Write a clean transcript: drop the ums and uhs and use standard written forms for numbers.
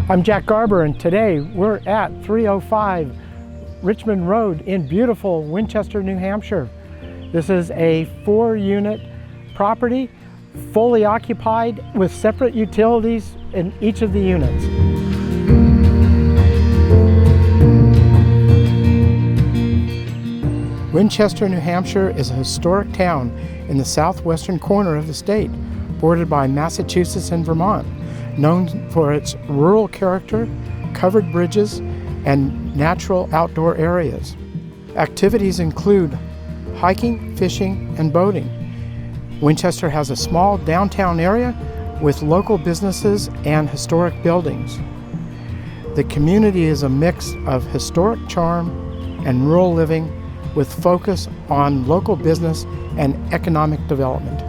I'm Jack Garber, and today we're at 305 Richmond Road in beautiful Winchester, New Hampshire. This is a 4-unit property, fully occupied with separate utilities in each of the units. Winchester, New Hampshire is a historic town in the southwestern corner of the state, bordered by Massachusetts and Vermont, known for its rural character, covered bridges, and natural outdoor areas. Activities include hiking, fishing, and boating. Winchester has a small downtown area with local businesses and historic buildings. The community is a mix of historic charm and rural living with focus on local business and economic development.